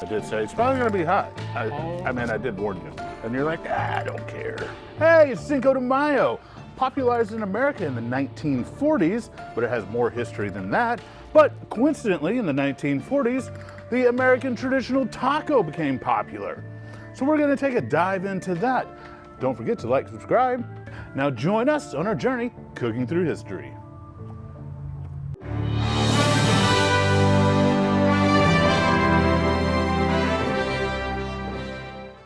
I did say it's probably gonna be hot. I mean, I did warn you. And you're like, I don't care. Hey, it's Cinco de Mayo, popularized in America in the 1940s, but it has more history than that. But coincidentally, in the 1940s, the American traditional taco became popular. So we're gonna take a dive into that. Don't forget to like, subscribe. Now join us on our journey cooking through history.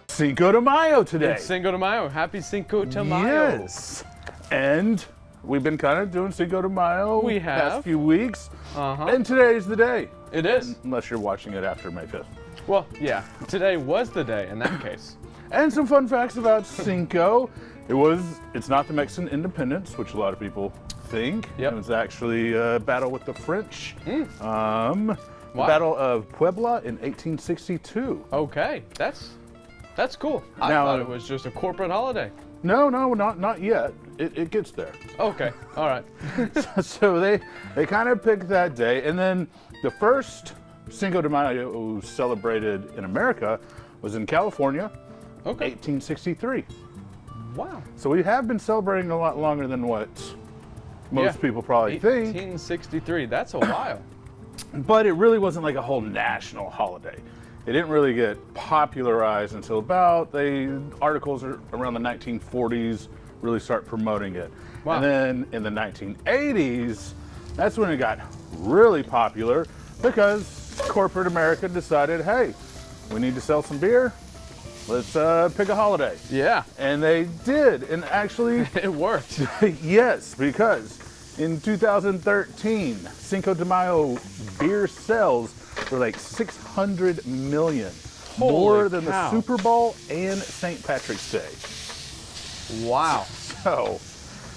Cinco de Mayo today. It's Cinco de Mayo. Happy Cinco de Mayo. Yes. And we've been kind of doing Cinco de Mayo We the past have. few weeks. Uh-huh. And today's the day. It is. Unless you're watching it after May 5th. Well, yeah. Today was the day in that case. And some fun facts about Cinco. It's not the Mexican independence, which a lot of people think. Yep. It was actually a battle with the French. The Wow. Battle of Puebla in 1862. Okay, that's cool. I Now- thought it was just a corporate holiday. No, not yet. It gets there. Okay, all right. So they kind of picked that day, and then the first Cinco de Mayo celebrated in America was in California, Okay. 1863. Wow. So we have been celebrating a lot longer than what most Yeah. people probably think, 1863. That's a while. but it really wasn't like a whole national holiday. It didn't really get popularized until about articles around the 1940s really start promoting it. Wow. And then in the 1980s, that's when it got really popular because corporate America decided, hey, we need to sell some beer. Let's pick a holiday. Yeah, And they did. And actually, it worked. yes, because in 2013, Cinco de Mayo beer sales were like 600 million. Holy More than cow. the Super Bowl and St. Patrick's Day. Wow. So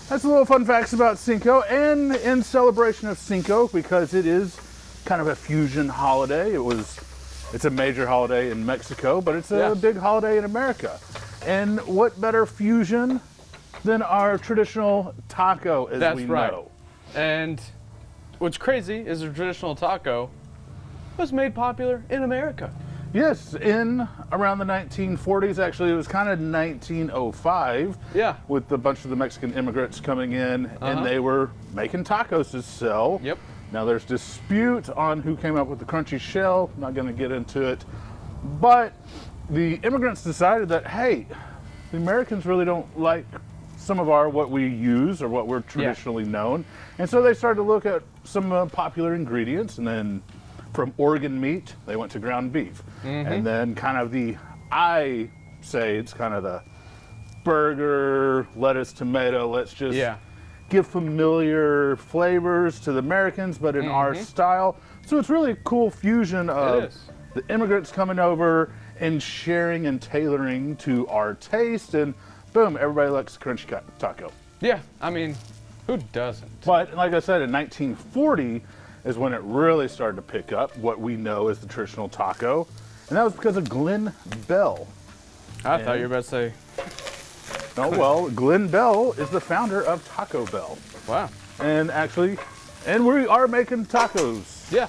that's a little fun facts about Cinco, and in celebration of Cinco, because it is kind of a fusion holiday. It's a major holiday in Mexico, but it's a Yeah. big holiday in America. And what better fusion than our traditional taco, as That's we right. know. And what's crazy is the traditional taco was made popular in America. Yes, in around the 1940s, actually, it was kind of 1905. Yeah. With a bunch of the Mexican immigrants coming in, Uh-huh. and they were making tacos to sell. Yep. Now there's dispute on who came up with the crunchy shell. I'm not going to get into it, but the immigrants decided that, hey, the Americans really don't like some of what we use or what we're traditionally known, and so they started to look at some popular ingredients, and then from organ meat they went to ground beef, and then kind of I say it's kind of the burger, lettuce, tomato. Let's just Yeah. give familiar flavors to the Americans, but in our style. So it's really a cool fusion of is. the immigrants coming over and sharing and tailoring to our taste, and boom, everybody likes the crunchy taco. Yeah, I mean, who doesn't? But like I said, in 1940 is when it really started to pick up what we know as the traditional taco, and that was because of Glenn Bell. I thought you were about to say, Oh, well, Glenn Bell is the founder of Taco Bell. wow. And we are making tacos. Yeah.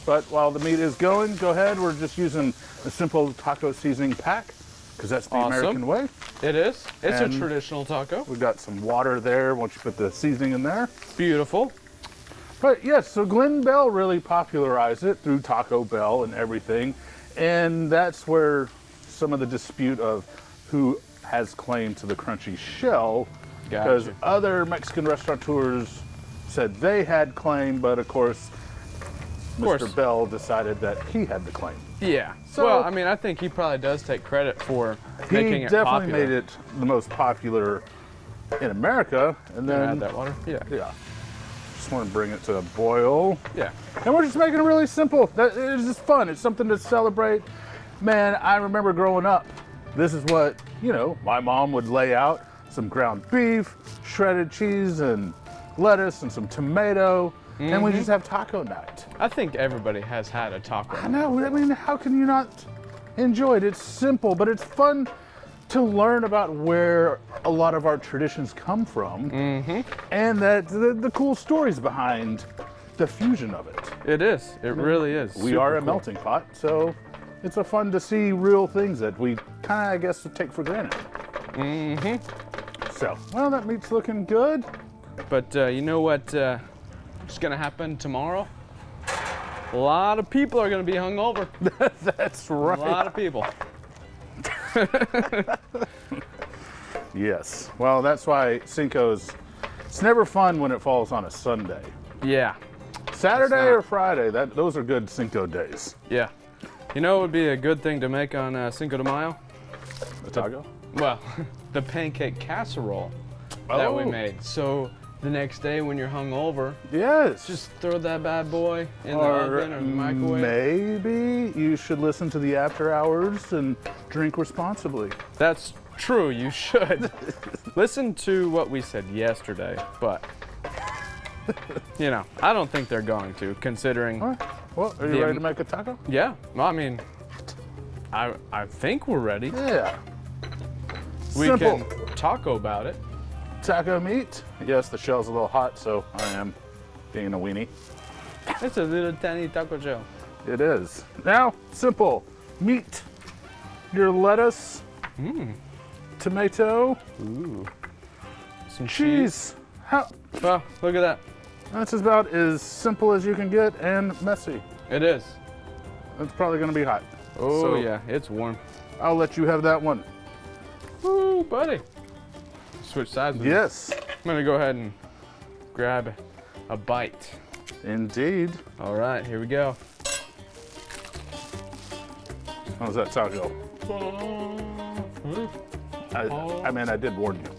But while the meat is going, go ahead. We're just using a simple taco seasoning pack because that's the Awesome. American way. It is. It's And a traditional taco. We've got some water there once you put the seasoning in there. Beautiful. But yes, so Glenn Bell really popularized it through Taco Bell and everything. And that's where some of the dispute of who has claim to the crunchy shell, because Gotcha. other Mexican restaurateurs said they had claim, but of course, course. Mr. Bell decided that he had the claim. Yeah. So- Well, I mean, I think he probably does take credit for making He it definitely popular. made it the most popular in America, and Can I then add that water? Yeah. yeah, just want to bring it to a boil. Yeah. And we're just making it really simple. It's just fun. It's something to celebrate. Man, I remember growing up, this is what, my mom would lay out: some ground beef, shredded cheese, and lettuce, and some tomato. And we just have taco night. I think everybody has had a taco. I know, I mean, how can you not enjoy it? It's simple, but it's fun to learn about where a lot of our traditions come from, and that the cool stories behind the fusion of it. It is. It really is. We Super are a cool. melting pot, so it's a fun to see real things that we kind of, I guess, take for granted. So, well, that meat's looking good. But you know what is gonna happen tomorrow? A lot of people are gonna be hungover. That's right. A lot of people. Yes. Well, that's why Cinco's, it's never fun when it falls on a Sunday. Yeah. Saturday or Friday, those are good Cinco days. Yeah. You know what would be a good thing to make on Cinco de Mayo? The taco? Well, the pancake casserole that we Oh. made. So the next day when you're hungover, Yes. just throw that bad boy in the oven or the microwave. Maybe you should listen to the after hours and drink responsibly. That's true, you should. Listen to what we said yesterday, but you know, I don't think they're going to, considering. All right. Well, are you The- ready to make a taco? Yeah, well, I mean, I think we're ready. Yeah. We Simple. can taco about it. Taco meat. Yes, the shell's a little hot, so I am being a weenie. It's a little tiny taco shell. It is. Now, simple. Meat. Your lettuce. Tomato. Ooh. Some Cheese. How? Well, look at that. That's about as simple as you can get and messy. It is. It's probably going to be hot. Oh, So- yeah, it's warm. I'll let you have that one. Ooh, buddy. Switch sides with it. Yes, I'm gonna go ahead and grab a bite. indeed. All right, here we go. How's that taco? I mean, I did warn you.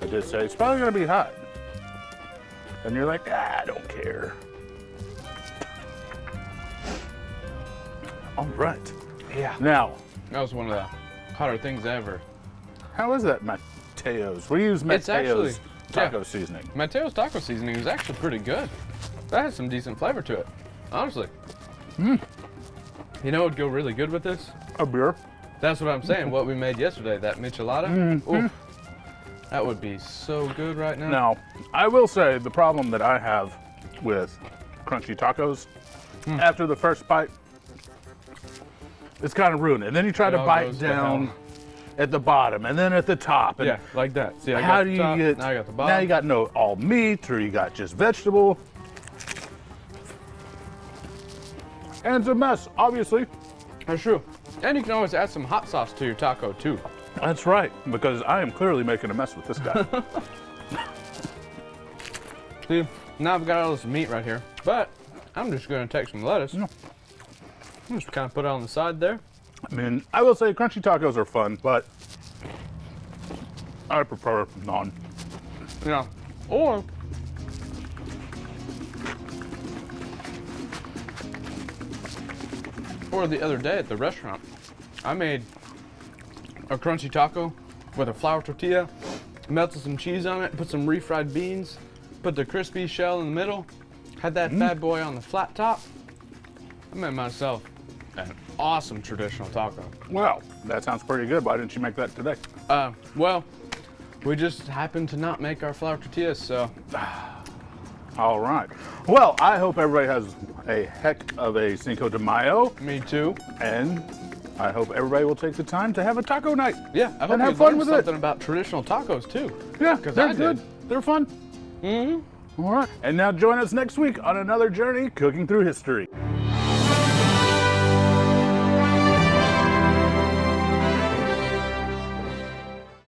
I did say it's probably going to be hot. And you're like, I don't care. All right. Yeah. Now, That was one of the hotter things ever. how is that Mateo's? We use It's actually- Mateo's taco seasoning. Mateo's taco seasoning is actually pretty good. That has some decent flavor to it, honestly. You know what would go really good with this? A beer. That's what I'm saying. What we made yesterday, that michelada. Oof. That would be so good right now. Now, I will say the problem that I have with crunchy tacos, after the first bite, it's kind of ruined. And then you try to all bite goes to down hell. at the bottom and then at the top. And Yeah, like that. See, I how got do the you top, get, now I got the bottom. now you got no all meat or you got just vegetable. And it's a mess, obviously. That's true. And you can always add some hot sauce to your taco too. That's right, because I am clearly making a mess with this guy. See, now I've got all this meat right here, but I'm just gonna take some lettuce. Just kind of put it on the side there. I mean, I will say crunchy tacos are fun, but I prefer non. You know, or the other day at the restaurant, I made a crunchy taco with a flour tortilla, melted some cheese on it, put some refried beans, put the crispy shell in the middle, had that bad boy on the flat top. I made myself an awesome traditional taco. Well, that sounds pretty good. Why didn't you make that today? Well, we just happened to not make our flour tortillas, so All right. Well, I hope everybody has a heck of a Cinco de Mayo, me too. and I hope everybody will take the time to have a taco night. Yeah, I hope And you have fun learned with it. something about traditional tacos too. Yeah, 'Cause they're I good. did. They're fun. All right. And now join us next week on another journey cooking through history.